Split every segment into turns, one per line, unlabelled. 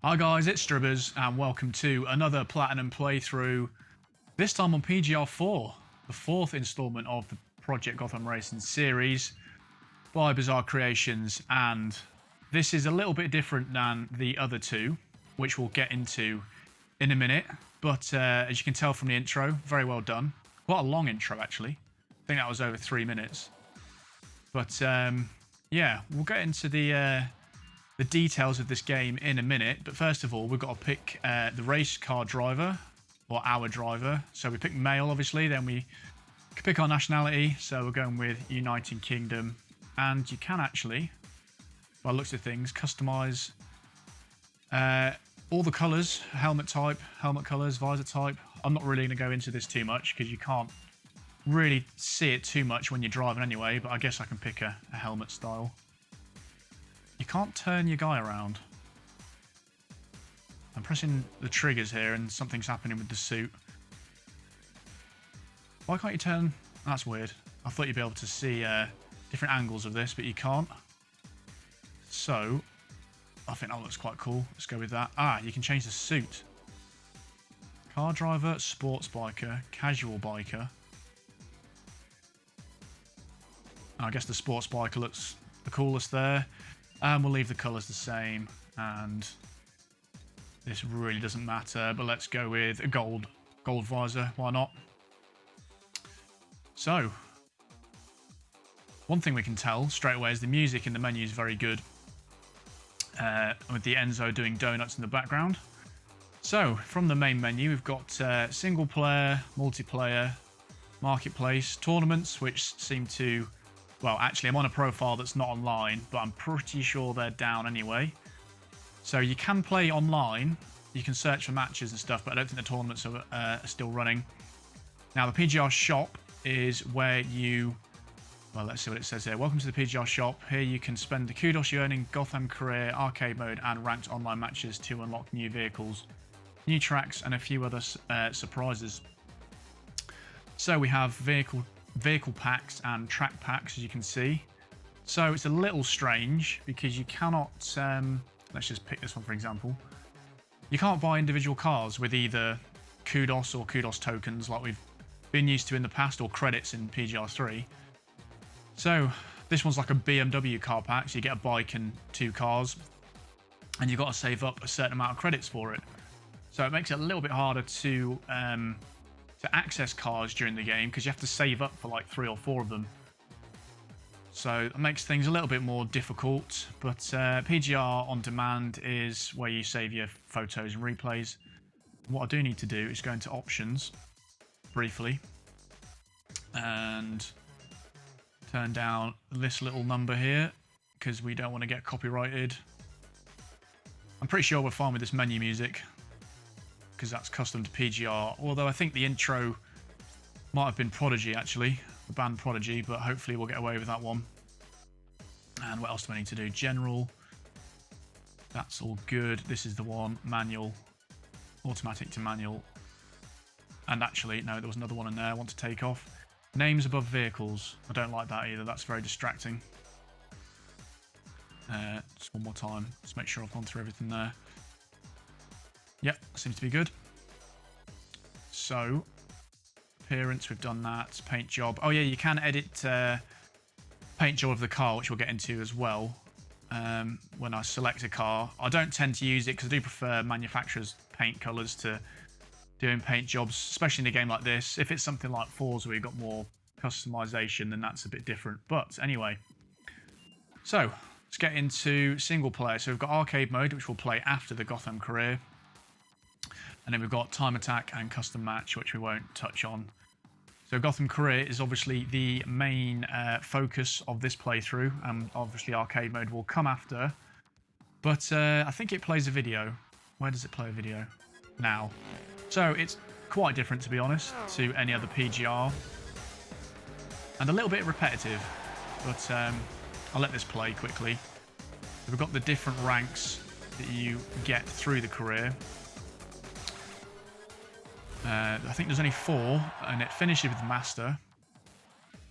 Hi guys, it's Stribbers and welcome to another Platinum playthrough, this time on PGR4, the fourth instalment of the Project Gotham Racing series by Bizarre Creations, and this is a little bit different than the other two, which we'll get into in a minute, but as you can tell from the intro, very well done. Quite a long intro actually, I think that was over 3 minutes, but yeah, we'll get into the details of this game in a minute, but first of all we've got to pick the race car driver, or our driver. So we pick male obviously, then we can pick our nationality, so we're going with United Kingdom, and you can actually, by the looks of things, customise all the colours, helmet type, helmet colours, visor type. I'm not really going to go into this too much because you can't really see it too much when you're driving anyway, but I guess I can pick a helmet style. You can't turn your guy around. I'm pressing the triggers here and something's happening with the suit. Why can't you turn? That's weird. I thought you'd be able to see different angles of this, but you can't. So, I think that looks quite cool. Let's go with that. Ah, you can change the suit. Car driver, sports biker, casual biker. I guess the sports biker looks the coolest there. And we'll leave the colours the same, and this really doesn't matter, but let's go with a gold visor, why not? So, one thing we can tell straight away is the music in the menu is very good, with the Enzo doing donuts in the background. So, from the main menu we've got single player, multiplayer, marketplace, tournaments, which seem to... Well, actually, I'm on a profile that's not online, but I'm pretty sure they're down anyway. So you can play online, you can search for matches and stuff, but I don't think the tournaments are still running. Now, the PGR shop is where you... Well, let's see what it says here. Welcome to the PGR shop. Here you can spend the kudos you earn in Gotham Career, arcade mode, and ranked online matches to unlock new vehicles, new tracks, and a few other surprises. So we have vehicle packs and track packs, as you can see. So it's a little strange because you cannot let's just pick this one for example. You can't buy individual cars with either kudos or kudos tokens like we've been used to in the past, or credits in PGR3. So this one's like a BMW car pack, so you get a bike and 2 cars, and you've got to save up a certain amount of credits for it. So it makes it a little bit harder to access cars during the game because you have to save up for like 3 or 4 of them. So it makes things a little bit more difficult, but PGR on demand is where you save your photos and replays. What I do need to do is go into options briefly and turn down this little number here because we don't want to get copyrighted. I'm pretty sure we're fine with this menu music because that's custom to PGR, although I think the intro might have been Prodigy actually, the band Prodigy, but hopefully we'll get away with that one. And what else do I need to do? General, that's all good. This is the one, manual, automatic to manual. And actually, no, there was another one in there I want to take off. Names above vehicles, I don't like that either, that's very distracting. Just one more time, let's make sure I've gone through everything there. Yep, seems to be good. So, appearance, we've done that. Paint job. Oh yeah, you can edit paint job of the car, which we'll get into as well. When I select a car, I don't tend to use it because I do prefer manufacturers' paint colours to doing paint jobs, especially in a game like this. If it's something like Forza where you've got more customization, then that's a bit different. But anyway, so let's get into single player. So we've got arcade mode, which we'll play after the Gotham Career. And then we've got time attack and custom match, which we won't touch on. So Gotham Career is obviously the main focus of this playthrough, and obviously arcade mode will come after. But I think it plays a video. Where does it play a video? Now. So it's quite different, to be honest, to any other PGR. And a little bit repetitive, but I'll let this play quickly. So we've got the different ranks that you get through the career. I think there's only 4, and it finishes with Master.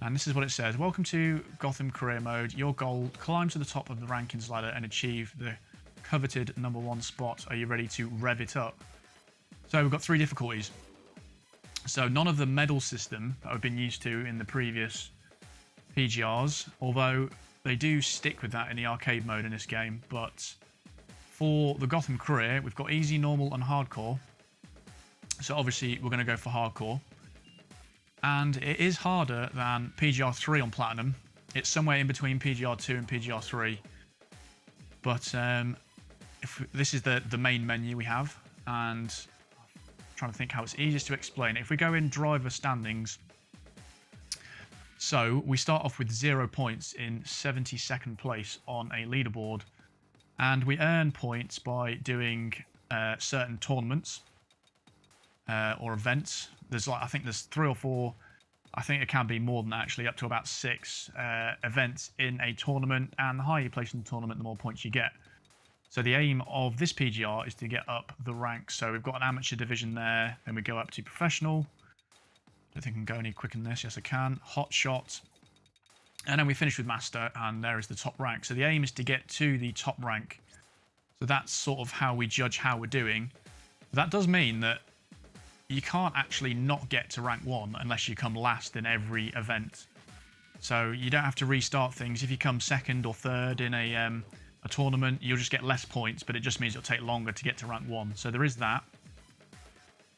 And this is what it says. Welcome to Gotham Career Mode. Your goal, climb to the top of the rankings ladder and achieve the coveted #1 spot. Are you ready to rev it up? So we've got 3 difficulties. So none of the medal system that I've been used to in the previous PGRs, although they do stick with that in the arcade mode in this game. But for the Gotham Career, we've got easy, normal, and hardcore. So obviously we're going to go for hardcore. And it is harder than PGR3 on Platinum. It's somewhere in between PGR2 and PGR3. But this is the main menu we have. And I'm trying to think how it's easiest to explain. If we go in driver standings, so we start off with 0 points in 72nd place on a leaderboard. And we earn points by doing certain tournaments or events. I think there's 3 or 4. I think it can be more than that, actually, up to about 6 events in a tournament. And the higher you place in the tournament, the more points you get. So the aim of this PGR is to get up the ranks. So we've got an amateur division there. Then we go up to professional. Don't think I can go any quicker than this. Yes, I can. Hot shot. And then we finish with master, and there is the top rank. So the aim is to get to the top rank. So that's sort of how we judge how we're doing. That does mean that you can't actually not get to rank 1 unless you come last in every event. So you don't have to restart things. If you come 2nd or 3rd in a tournament, you'll just get less points, but it just means it'll take longer to get to rank 1. So there is that.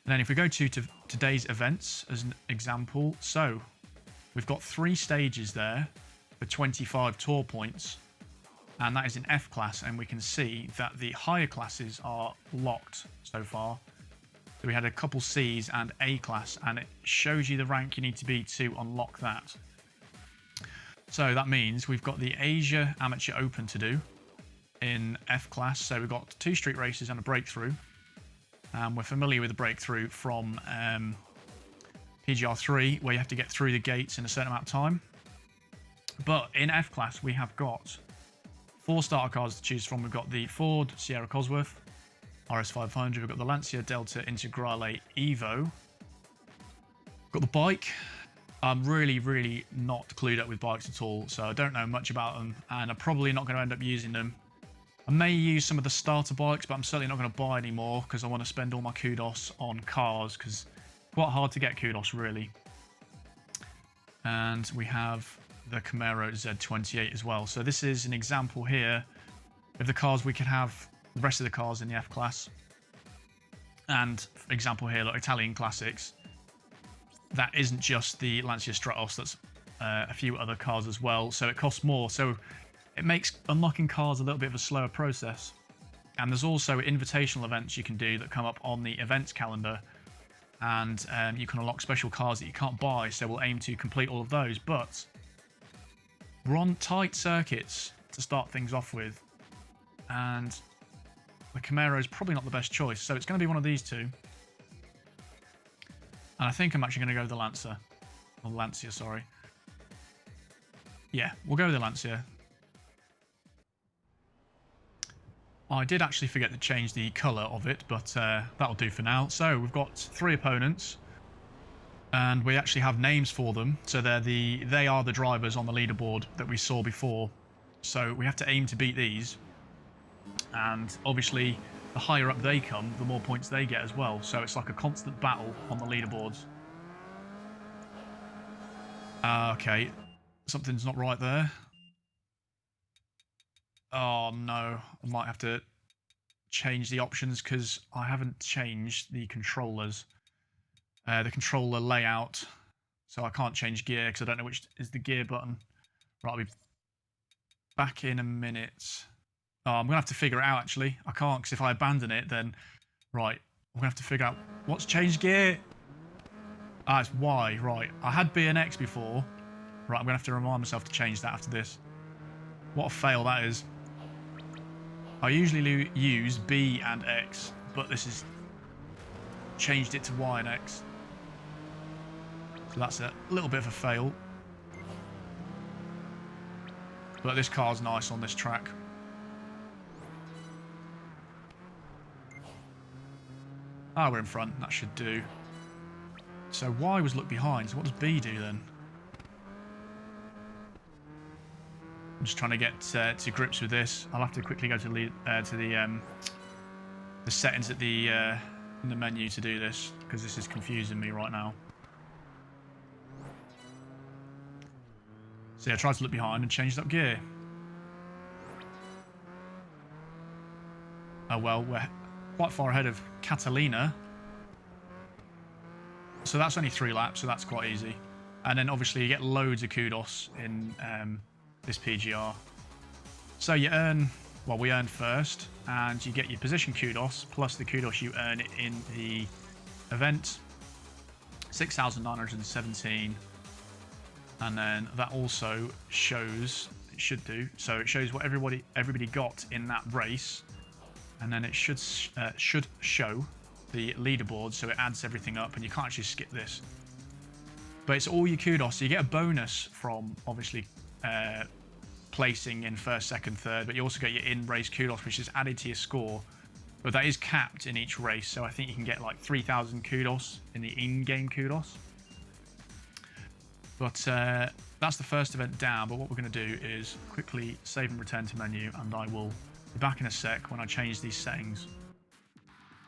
And then if we go to today's events as an example, so we've got 3 stages there for 25 tour points, and that is in F class, and we can see that the higher classes are locked so far. So we had a couple C's and A class, and it shows you the rank you need to be to unlock that. So that means we've got the Asia Amateur Open to do in F class. So we've got 2 street races and a breakthrough. We're familiar with the breakthrough from PGR3, where you have to get through the gates in a certain amount of time. But in F class, we have got 4 starter cars to choose from. We've got the Ford Sierra Cosworth RS500, we've got the Lancia Delta Integrale Evo. We've got the bike. I'm really not clued up with bikes at all, so I don't know much about them, and I'm probably not going to end up using them. I may use some of the starter bikes, but I'm certainly not going to buy any more because I want to spend all my kudos on cars, because it's quite hard to get kudos, really. And we have the Camaro Z28 as well. So this is an example here of the cars we could have. The rest of the cars in the F class. And for example here, look, Italian classics. That isn't just the Lancia Stratos, that's a few other cars as well. So it costs more. So it makes unlocking cars a little bit of a slower process. And there's also invitational events you can do that come up on the events calendar. And you can unlock special cars that you can't buy. So we'll aim to complete all of those. But we're on tight circuits to start things off with. And the Camaro is probably not the best choice, so it's going to be one of these 2. And I think I'm actually going to go with the Lancer. Or Lancia, sorry. Yeah, we'll go with the Lancia. I did actually forget to change the colour of it, but that'll do for now. So we've got 3 opponents, and we actually have names for them. So they are the drivers on the leaderboard that we saw before. So we have to aim to beat these. And obviously, the higher up they come, the more points they get as well. So it's like a constant battle on the leaderboards. Okay, something's not right there. Oh no, I might have to change the options because I haven't changed the controllers. The controller layout. So I can't change gear because I don't know which is the gear button. Right, I'll be back in a minute. Oh, I'm going to have to figure it out, actually. I can't, because if I abandon it, then... Right, I'm going to have to figure out what's changed gear. Ah, it's Y, right. I had B and X before. Right, I'm going to have to remind myself to change that after this. What a fail that is. I usually use B and X, but this has changed it to Y and X. So that's a little bit of a fail. But this car's nice on this track. Ah, we're in front. That should do. So Y was look behind. So what does B do then? I'm just trying to get to grips with this. I'll have to quickly go to the settings at the in the menu to do this, because this is confusing me right now. So yeah, I tried to look behind and changed up gear. Oh well, we're quite far ahead of Catalina. So that's only 3 laps, so that's quite easy. And then obviously you get loads of kudos in this PGR. So you earn, well, we earn first, and you get your position kudos plus the kudos you earn in the event. 6,917. And then that also shows, it should do, so it shows what everybody got in that race. And then it should show the leaderboard, so it adds everything up, and you can't actually skip this. But it's all your kudos, so you get a bonus from, obviously, placing in first, second, third, but you also get your in-race kudos, which is added to your score. But that is capped in each race, so I think you can get like 3,000 kudos in the in-game kudos. But that's the first event down, but what we're going to do is quickly save and return to menu, and I will be back in a sec when I change these settings.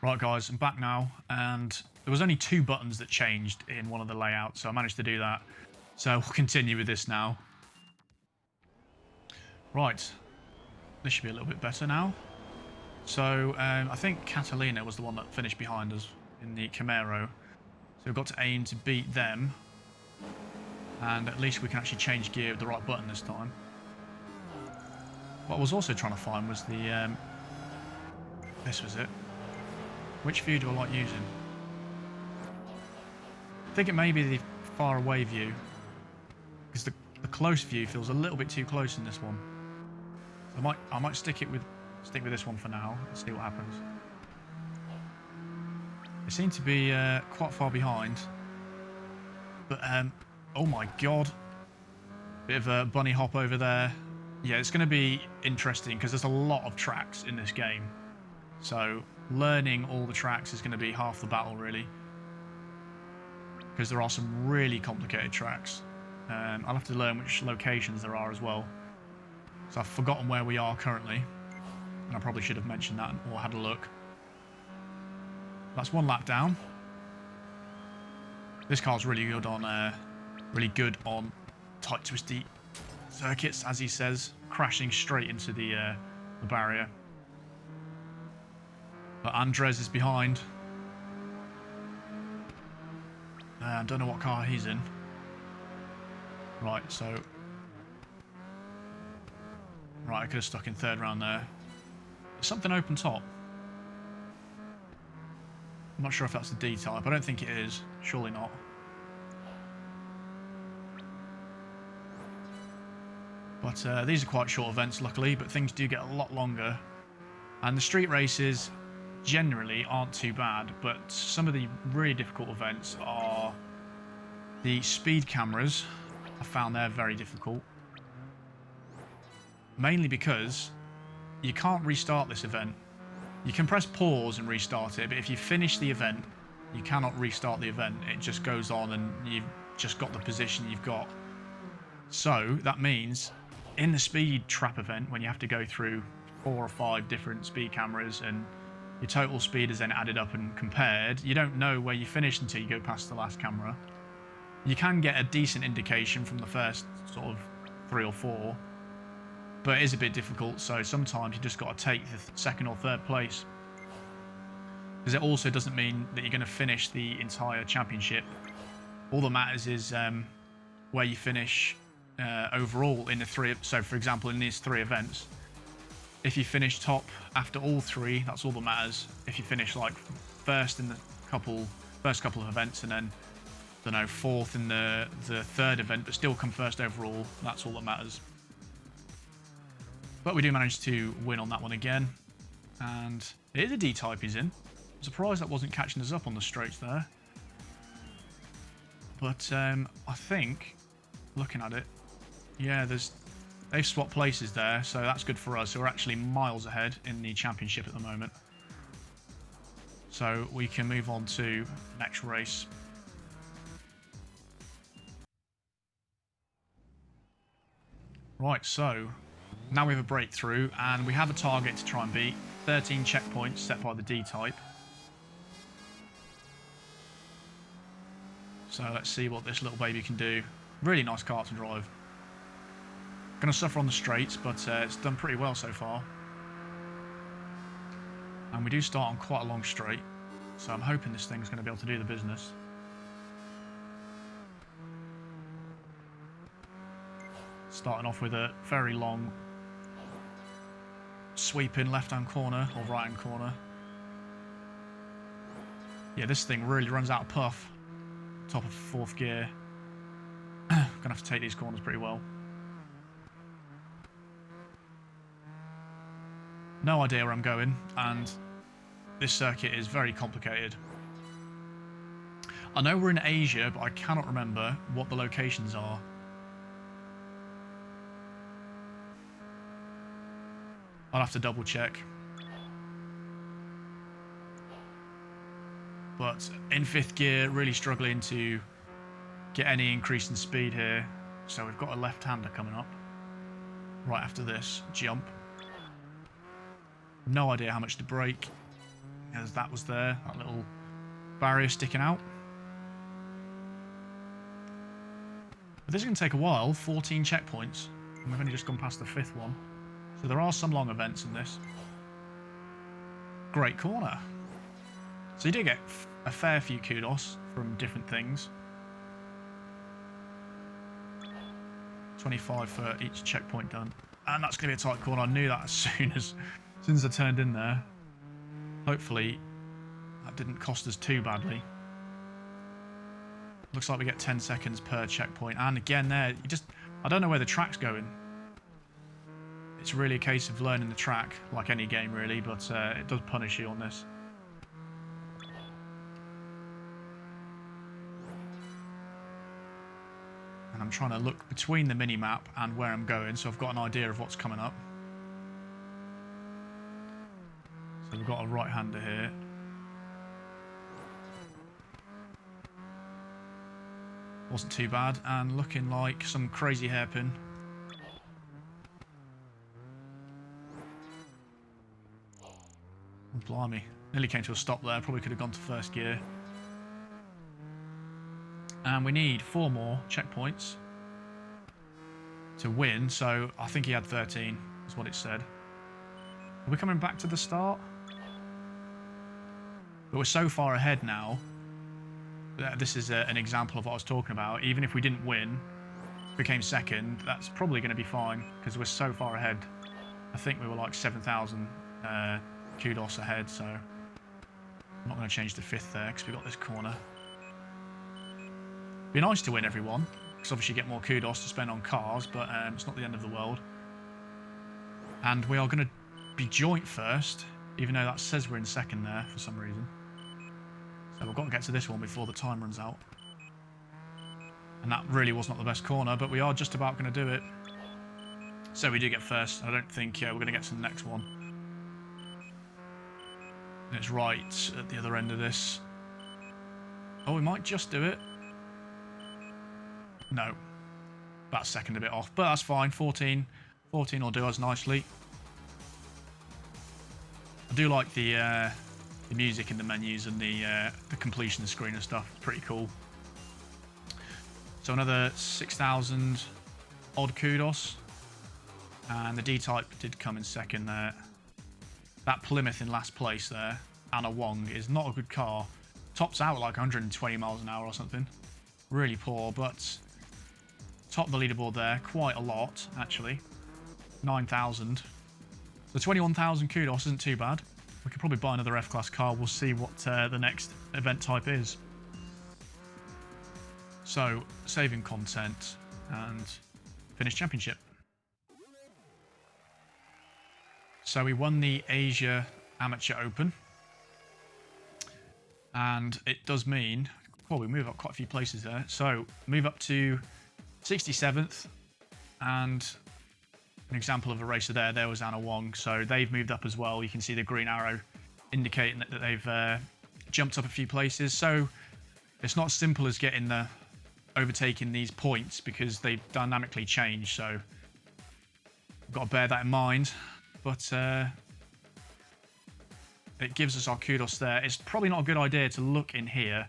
Right guys, I'm back now, and there was only 2 buttons that changed in one of the layouts, so I managed to do that. So we'll continue with this now. Right, this should be a little bit better now. So I think Catalina was the one that finished behind us in the Camaro. So we've got to aim to beat them. And at least we can actually change gear with the right button this time. What I was also trying to find was the... this was it. Which view do I like using? I think it may be the far away view. Because the close view feels a little bit too close in this one. So I might stick with this one for now and see what happens. They seem to be quite far behind. But oh my god. Bit of a bunny hop over there. Yeah, it's going to be interesting because there's a lot of tracks in this game. So learning all the tracks is going to be half the battle, really. Because there are some really complicated tracks. I'll have to learn which locations there are as well. So I've forgotten where we are currently. And I probably should have mentioned that or had a look. That's 1 lap down. This car's really good on tight, twisty circuits, as he says, crashing straight into the barrier. But Andres is behind. Don't know what car he's in. Right, so... Right, I could have stuck in 3rd round there. There's something open top. I'm not sure if that's the D-type. I don't think it is. Surely not. But these are quite short events, luckily, but things do get a lot longer. And the street races generally aren't too bad, but some of the really difficult events are the speed cameras. I found they're very difficult. Mainly because you can't restart this event. You can press pause and restart it, but if you finish the event, you cannot restart the event. It just goes on and you've just got the position you've got. So that means in the speed trap event, when you have to go through 4 or 5 different speed cameras and your total speed is then added up and compared, you don't know where you finished until you go past the last camera. You can get a decent indication from the first sort of 3 or 4, but it is a bit difficult, so sometimes you just got to take the 2nd or 3rd place. Because it also doesn't mean that you're going to finish the entire championship. All that matters is where you finish overall in the 3. So, for example, in these 3 events, if you finish top after all 3, that's all that matters. If you finish like first in the first couple of events, and then I don't know, 4th in the 3rd event, but still come first overall, that's all that matters. But we do manage to win on that one again, and it is a D-type he's in. I'm surprised that wasn't catching us up on the straights there. But I think, looking at it, yeah, they've swapped places there, so that's good for us. So we're actually miles ahead in the championship at the moment. So we can move on to next race. Right, so Now we have a breakthrough, and we have a target to try and beat. 13 checkpoints set by the D-type. So let's see what this little baby can do. Really nice car to drive. Going to suffer on the straights, but it's done pretty well so far. And we do start on quite a long straight, so I'm hoping this thing's going to be able to do the business. Starting off with a very long sweeping left-hand corner or right-hand corner. Yeah, this thing really runs out of puff. Top of fourth gear. Gonna have to take these corners pretty well. No idea where I'm going, and this circuit is very complicated. I know we're in Asia, but I cannot remember what the locations are. I'll have to double check. But in fifth gear, really struggling to get any increase in speed here. So we've got a left-hander coming up right after this jump. No idea how much to brake, as that was there, that little barrier sticking out. But this is going to take a while, 14 checkpoints, and we've only just gone past the fifth one. So there are some long events in this. Great corner. So you do get a fair few kudos from different things. 25 for each checkpoint done. And that's going to be a tight corner. I knew that as soon as I turned in there. Hopefully that didn't cost us too badly. Looks like we get 10 seconds per checkpoint. And again there, I don't know where the track's going. It's really a case of learning the track, like any game really, but it does punish you on this. And I'm trying to look between the mini-map and where I'm going, so I've got an idea of what's coming up. So we've got a right-hander here. Wasn't too bad, and looking like some crazy hairpin. Blimey, nearly came to a stop there, probably could have gone to first gear. And we need 4 more checkpoints to win, so I think he had 13, is what it said. Are we coming back to the start? But we're so far ahead now. This is an example of what I was talking about. Even if we didn't win, became second, that's probably going to be fine, because we're so far ahead. I think we were like 7,000 kudos ahead, so I'm not going to change the fifth there, because we've got this corner. Be nice to win everyone, because obviously you get more kudos to spend on cars, but it's not the end of the world. And we are going to be joint first, even though that says we're in second there for some reason. So we've got to get to this one before the time runs out. And that really was not the best corner, but we are just about going to do it. So we do get first. I don't think we're going to get to the next one. And it's right at the other end of this. Oh, we might just do it. No. That second a bit off, but that's fine. 14 will do us nicely. I do like the music in the menus and the completion screen and stuff. Pretty cool. So another 6,000 odd kudos. And the D-Type did come in second there. That Plymouth in last place there, Anna Wong, is not a good car. Tops out at like 120 miles an hour or something. Really poor, but top of the leaderboard there, quite a lot actually. 9,000. So 21,000 kudos isn't too bad. We could probably buy another F-Class car. We'll see what the next event type is. So, saving content and finish championship. So we won the Asia Amateur Open. And it does mean, well, we move up quite a few places there. So, move up to 67th, and an example of a racer there was Anna Wong, so they've moved up as well. You can see the green arrow indicating that they've jumped up a few places. So it's not as simple as overtaking these points, because they've dynamically changed. So We've got to bear that in mind. But it gives us our kudos there. It's probably not a good idea to look in here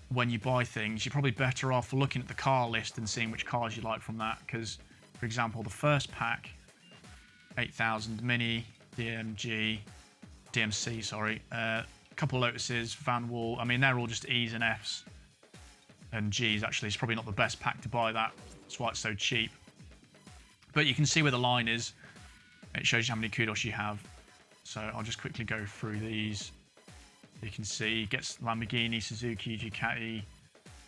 when you buy things. You're probably better off looking at the car list and seeing which cars you like from that. Because, for example, the first pack, 8000 Mini, DMC, sorry. A couple of Lotuses, Van Wall. I mean, they're all just E's and F's and G's, actually. It's probably not the best pack to buy that. That's why it's so cheap. But you can see where the line is. It shows you how many kudos you have. So I'll just quickly go through these. You can see it gets Lamborghini, Suzuki, Ducati,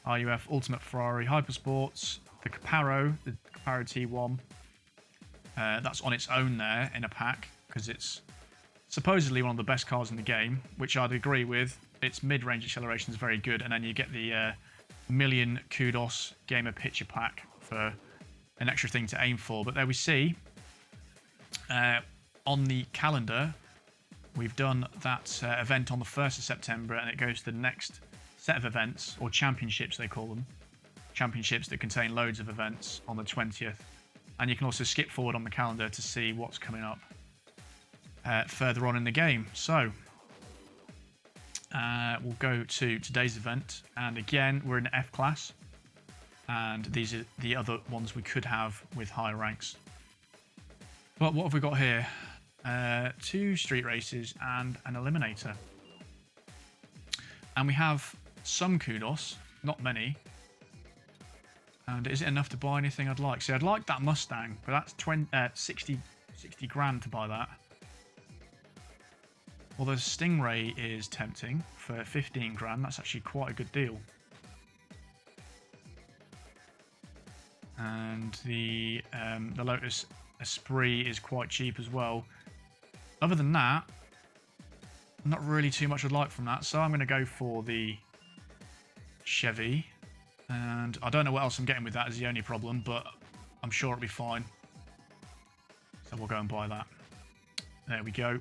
RUF, Ultimate Ferrari, Hypersports, the Caparo T1. That's on its own there in a pack because it's supposedly one of the best cars in the game, which I'd agree with. Its mid-range acceleration is very good, and then you get the million kudos gamer picture pack for an extra thing to aim for. But there we see on the calendar, we've done that event on the 1st of September, and it goes to the next set of events, or championships they call them. Championships that contain loads of events on the 20th. And you can also skip forward on the calendar to see what's coming up further on in the game. So we'll go to today's event, and again we're in the F class, and these are the other ones we could have with higher ranks. But what have we got here? 2 street races and an eliminator, and we have some kudos, not many. And is it enough to buy anything I'd like? See, I'd like that Mustang, but that's 60 grand to buy that. Although Stingray is tempting for 15 grand. That's actually quite a good deal. And the Lotus Esprit is quite cheap as well. Other than that, not really too much I'd like from that. So I'm going to go for the Chevy. And I don't know what else I'm getting with that is the only problem, but I'm sure it'll be fine. So we'll go and buy that. There we go.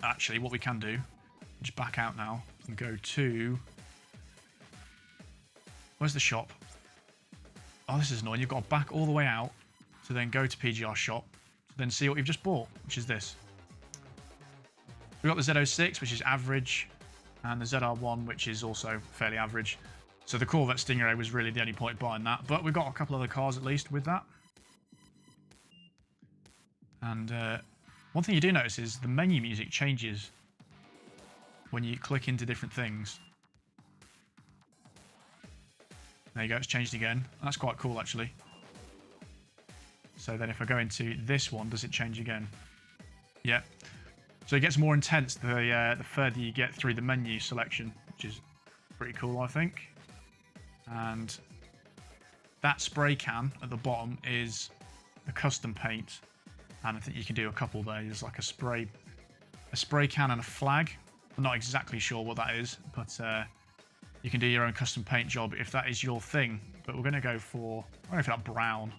Actually, what we can do, just back out now and go to... Where's the shop? Oh, this is annoying. You've got to back all the way out to then go to PGR shop to then see what you've just bought, which is this. We've got the Z06, which is average, and the ZR1, which is also fairly average. So the Corvette Stingray was really the only point buying that. But we've got a couple other cars at least with that. And one thing you do notice is the menu music changes when you click into different things. There you go, it's changed again. That's quite cool, actually. So then if I go into this one, does it change again? Yeah. So it gets more intense the further you get through the menu selection, which is pretty cool, I think. And that spray can at the bottom is the custom paint, and I think you can do a couple there. There's like a spray can and a flag. I'm not exactly sure what that is, but you can do your own custom paint job if that is your thing. But we're going to go for that brown.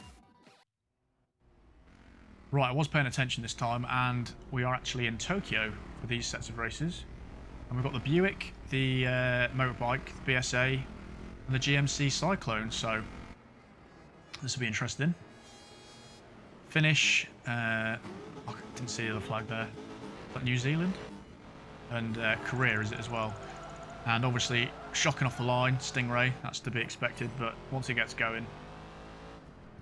Right, I was paying attention this time, and we are actually in Tokyo for these sets of races. And we've got the Buick, the motorbike, the BSA, and the GMC Cyclone, so this will be interesting. Finish, I didn't see the flag there, but New Zealand, and Korea is it as well. And obviously, shocking off the line, Stingray, that's to be expected, but once it gets going,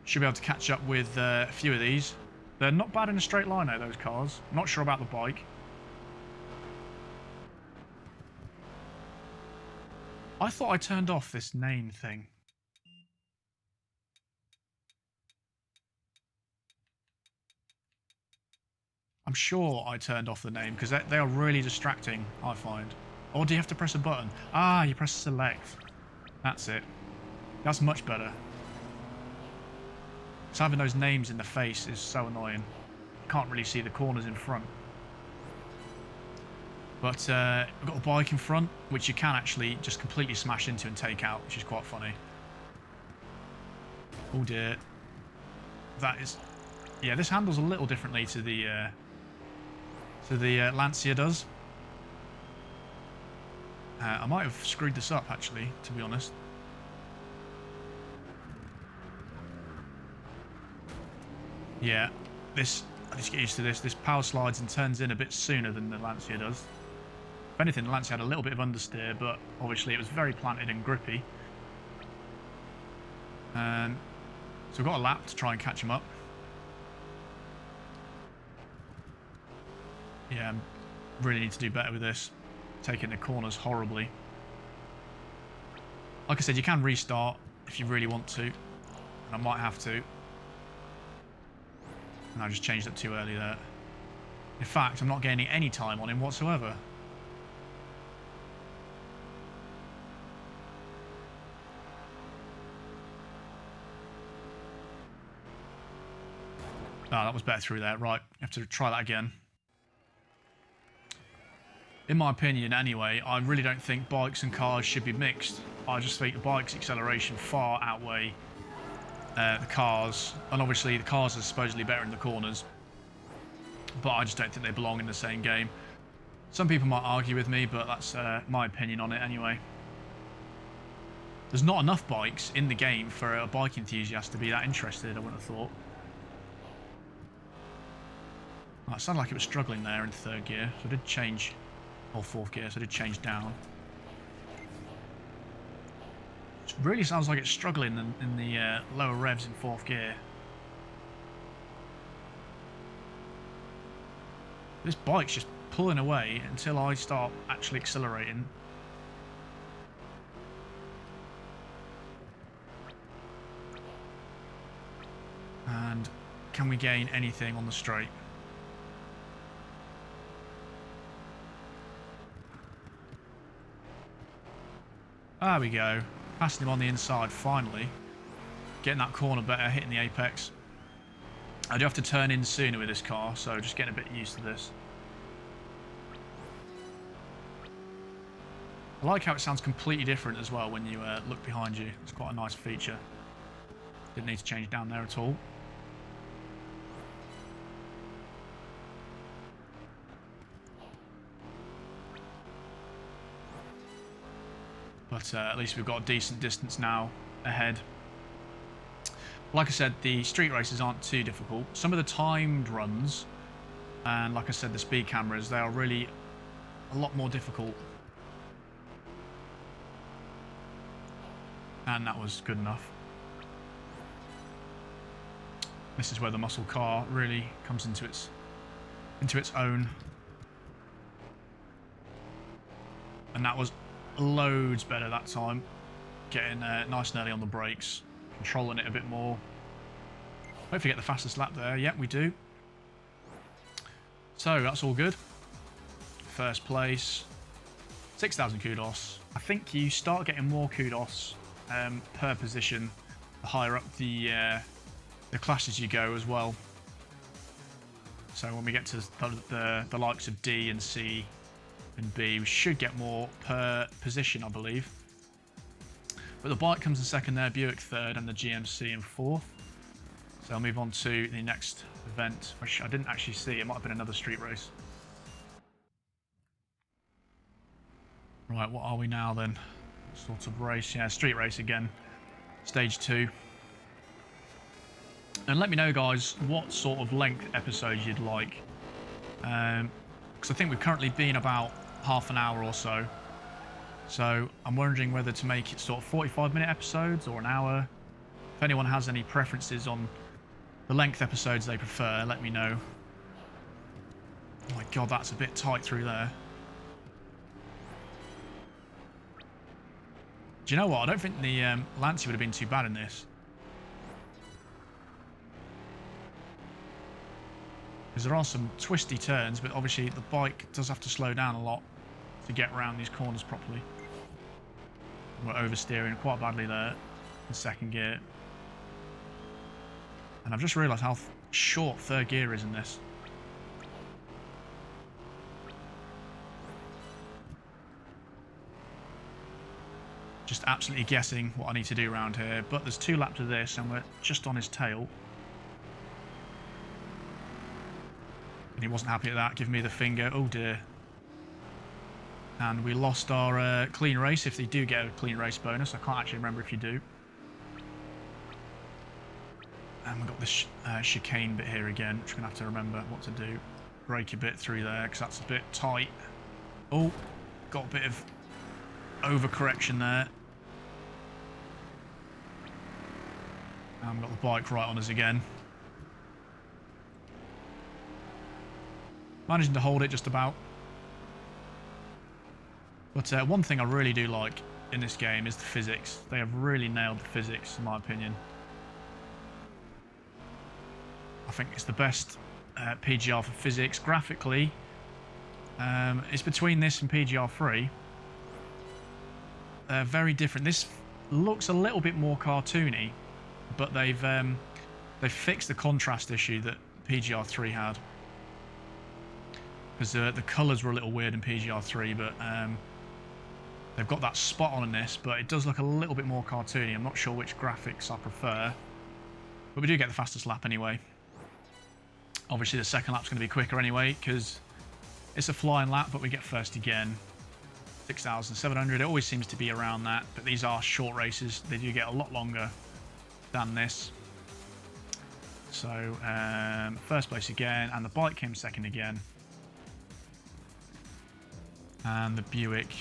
should be able to catch up with a few of these. They're not bad in a straight line though, those cars. I'm not sure about the bike. I thought I turned off this name thing. I'm sure I turned off the name because they are really distracting, I find. Or do you have to press a button? Ah, you press select. That's it. That's much better. Because having those names in the face is so annoying. You can't really see the corners in front. But we've got a bike in front, which you can actually just completely smash into and take out, which is quite funny. Oh dear. That is... Yeah, this handles a little differently to the Lancia does. I might have screwed this up, actually, to be honest. Yeah, this, I need to get used to this. This power slides and turns in a bit sooner than the Lancia does. If anything, the Lancia had a little bit of understeer, but obviously it was very planted and grippy. So we've got a lap to try and catch him up. Yeah, really need to do better with this. Taking the corners horribly. Like I said, you can restart if you really want to. And I might have to. And I just changed it too early there. In fact, I'm not gaining any time on him whatsoever. Oh, that was better through there. Right, you have to try that again. In my opinion, anyway, I really don't think bikes and cars should be mixed. I just think the bike's acceleration far outweigh the cars. And obviously, the cars are supposedly better in the corners. But I just don't think they belong in the same game. Some people might argue with me, but that's my opinion on it anyway. There's not enough bikes in the game for a bike enthusiast to be that interested, I wouldn't have thought. Oh, it sounded like it was struggling there in third gear, so I did change, or fourth gear, so I did change down. It really sounds like it's struggling in the lower revs in fourth gear. This bike's just pulling away until I start actually accelerating. And can we gain anything on the straight? There we go. Passing him on the inside, finally. Getting that corner better, hitting the apex. I do have to turn in sooner with this car, so just getting a bit used to this. I like how it sounds completely different as well when you look behind you. It's quite a nice feature. Didn't need to change down there at all. But at least we've got a decent distance now ahead. Like I said, the street races aren't too difficult. Some of the timed runs, and like I said, the speed cameras, they are really a lot more difficult. And that was good enough. This is where the muscle car really comes into its own. And that was loads better that time. Getting nice and early on the brakes. Controlling it a bit more. Hopefully get the fastest lap there. Yep, we do. So that's all good. First place. 6,000 kudos. I think you start getting more kudos per position the higher up the classes you go as well. So when we get to the likes of D and C and B, we should get more per position, I believe. But the bike comes in second there, Buick third, and the GMC in fourth. So I'll move on to the next event, which I didn't actually see. It might have been another street race. Right, what are we now then? Sort of race, yeah, street race again. Stage 2. And let me know, guys, what sort of length episodes you'd like. Because I think we've currently been about half an hour or so. So I'm wondering whether to make it sort of 45-minute episodes or an hour. If anyone has any preferences on the length episodes they prefer, let me know. Oh my god, that's a bit tight through there. Do you know what? I don't think the Lancia would have been too bad in this. Because there are some twisty turns, but obviously the bike does have to slow down a lot to get around these corners properly. We're oversteering quite badly there in second gear. And I've just realised how short third gear is in this. Just absolutely guessing what I need to do around here. But there's 2 laps of this and we're just on his tail. And he wasn't happy at that, giving me the finger. Oh dear. And we lost our clean race, if they do get a clean race bonus. I can't actually remember if you do. And we've got this chicane bit here again, which we're going to have to remember what to do. Brake a bit through there, because that's a bit tight. Oh, got a bit of overcorrection there. And we've got the bike right on us again. Managing to hold it just about. But one thing I really do like in this game is the physics. They have really nailed the physics, in my opinion. I think it's the best PGR for physics. Graphically, it's between this and PGR3. They're very different. This looks a little bit more cartoony, but they've fixed the contrast issue that PGR3 had. Because the colours were a little weird in PGR3, but they've got that spot on in this, but it does look a little bit more cartoony. I'm not sure which graphics I prefer, but we do get the fastest lap anyway. Obviously the second lap's going to be quicker anyway, because it's a flying lap, but we get first again. 6,700, it always seems to be around that, but these are short races. They do get a lot longer than this. So, first place again, and the bike came second again. And the Buick,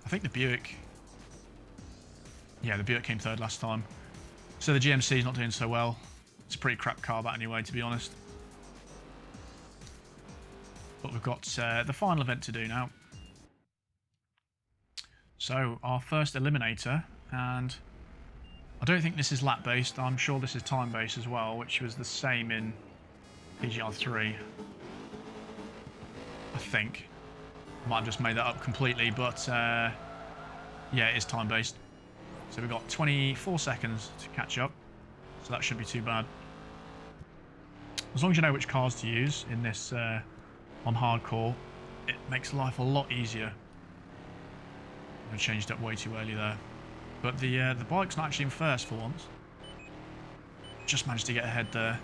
I think the Buick, yeah, the Buick came third last time. So the GMC is not doing so well. It's a pretty crap car, that anyway, to be honest. But we've got the final event to do now. So, our first eliminator, and I don't think this is lap based, I'm sure this is time based as well, which was the same in PGR3. I think. I might have just made that up completely, but yeah, it is time based. So we've got 24 seconds to catch up, so that shouldn't be too bad. As long as you know which cars to use in this on hardcore, it makes life a lot easier. I changed up way too early there. But the bike's not actually in first for once. Just managed to get ahead there.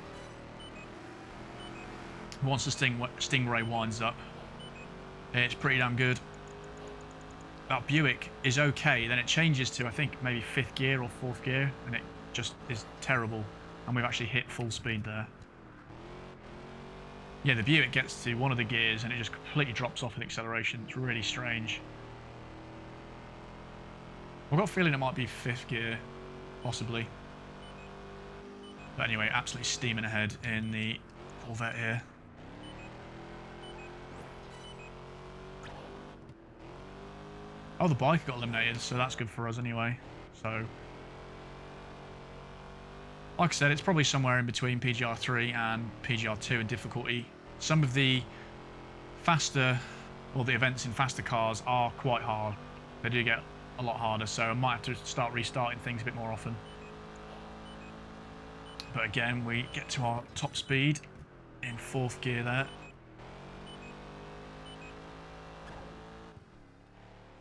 Once the Stingray winds up, it's pretty damn good. That Buick is okay, then it changes to, I think, maybe 5th gear or 4th gear, and it just is terrible. And we've actually hit full speed there. Yeah, the Buick gets to one of the gears and it just completely drops off with acceleration. It's really strange. I've got a feeling it might be 5th gear, possibly. But anyway, absolutely steaming ahead in the Corvette here. Oh, the bike got eliminated, so that's good for us anyway. So, like I said, it's probably somewhere in between PGR3 and PGR2 in difficulty. Some of the faster, or the events in faster cars are quite hard. They do get a lot harder, so I might have to start restarting things a bit more often. But again, we get to our top speed in 4th gear there.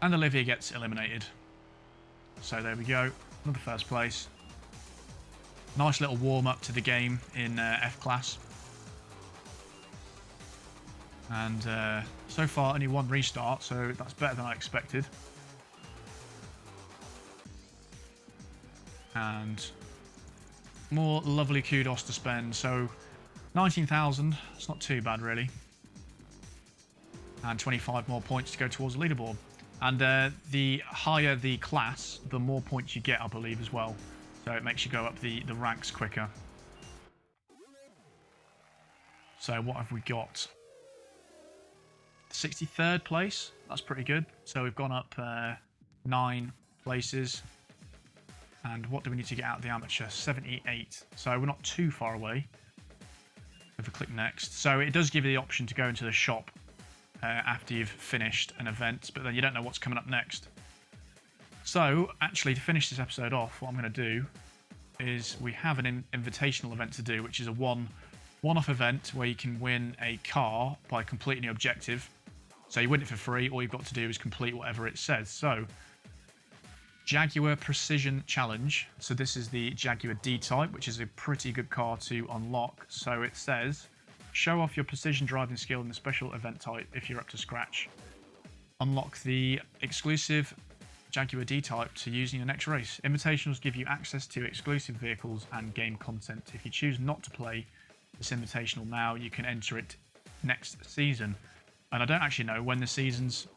And Olivia gets eliminated. So there we go, another first place. Nice little warm-up to the game in F-Class. And so far only one restart, so that's better than I expected. And more lovely kudos to spend. So 19,000, it's not too bad really. And 25 more points to go towards the leaderboard. And the higher the class, the more points you get, I believe, as well. So it makes you go up the ranks quicker. So what have we got? 63rd place. That's pretty good. So we've gone up 9 places. And what do we need to get out of the amateur? 78. So we're not too far away. If we click next. So it does give you the option to go into the shop after you've finished an event, but then you don't know what's coming up next. So actually, to finish this episode off, what I'm going to do is we have an invitational event to do, which is a one-off event where you can win a car by completing the objective. So you win it for free. All you've got to do is complete whatever it says. So Jaguar Precision Challenge. So this is the Jaguar D-Type, which is a pretty good car to unlock. So it says, show off your precision driving skill in the special event type if you're up to scratch. Unlock the exclusive Jaguar D-Type to use in your next race. Invitationals give you access to exclusive vehicles and game content. If you choose not to play this Invitational now, you can enter it next season. And I don't actually know when the seasons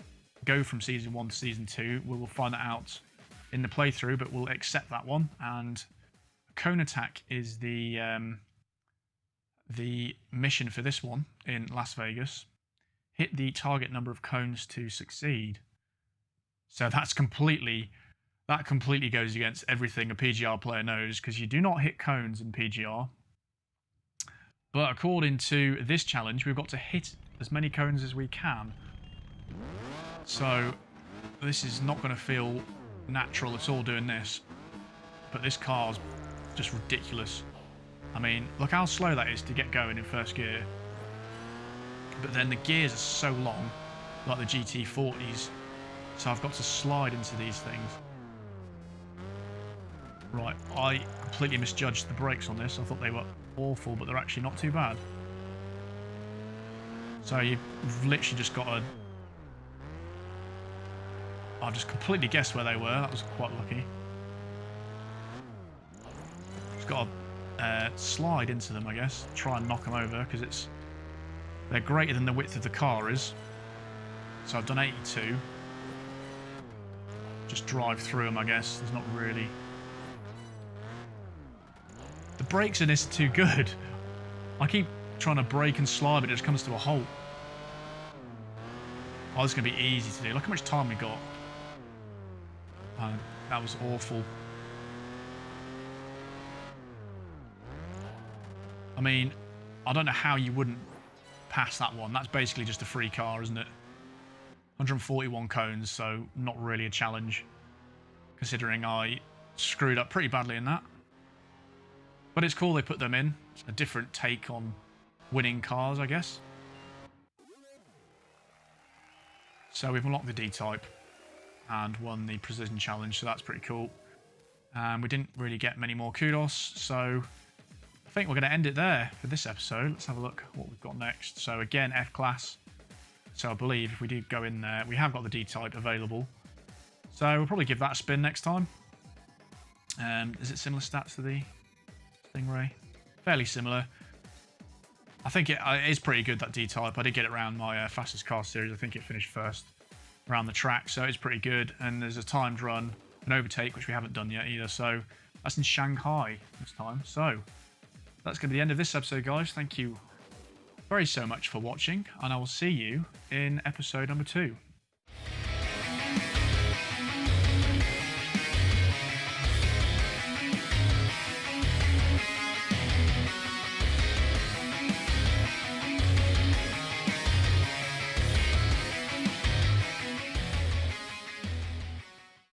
go from Season 1 to Season 2. We will find that out in the playthrough, but we'll accept that one. And Cone Attack is the mission for this one in Las Vegas. Hit the target number of cones to succeed. So that completely goes against everything a PGR player knows, because you do not hit cones in PGR. But according to this challenge, we've got to hit as many cones as we can. So this is not going to feel natural at all doing this. But this car's just ridiculous. I mean, look how slow that is to get going in first gear. But then the gears are so long, like the GT40s. So I've got to slide into these things. Right, I completely misjudged the brakes on this. I thought they were awful, but they're actually not too bad. So you've literally just got to... I've just completely guessed where they were. That was quite lucky. Just got to slide into them, I guess. Try and knock them over, because they're greater than the width of the car is. So I've done 82. Just drive through them, I guess. There's not really... The brakes in this are too good. I keep trying to brake and slide, but it just comes to a halt. Oh, this is going to be easy to do. Look how much time we got. That was awful. I mean, I don't know how you wouldn't pass that one. That's basically just a free car, isn't it? 141 cones, so not really a challenge, considering I screwed up pretty badly in that. But it's cool they put them in. It's a different take on winning cars, I guess. So we've unlocked the D-Type and won the Precision Challenge, so that's pretty cool. We didn't really get many more kudos, so I think we're going to end it there for this episode. Let's have a look what we've got next. So again, F-Class. So I believe if we do go in there, we have got the D-Type available. So we'll probably give that a spin next time. Is it similar stats to the Stingray? Fairly similar. I think it is pretty good, that D-Type. I did get it around my fastest car series. I think it finished first around the track, so it's pretty good. And there's a timed run, an overtake, which we haven't done yet either. So that's in Shanghai this time. So that's going to be the end of this episode, guys. Thank you very so much for watching, and I will see you in episode number 2.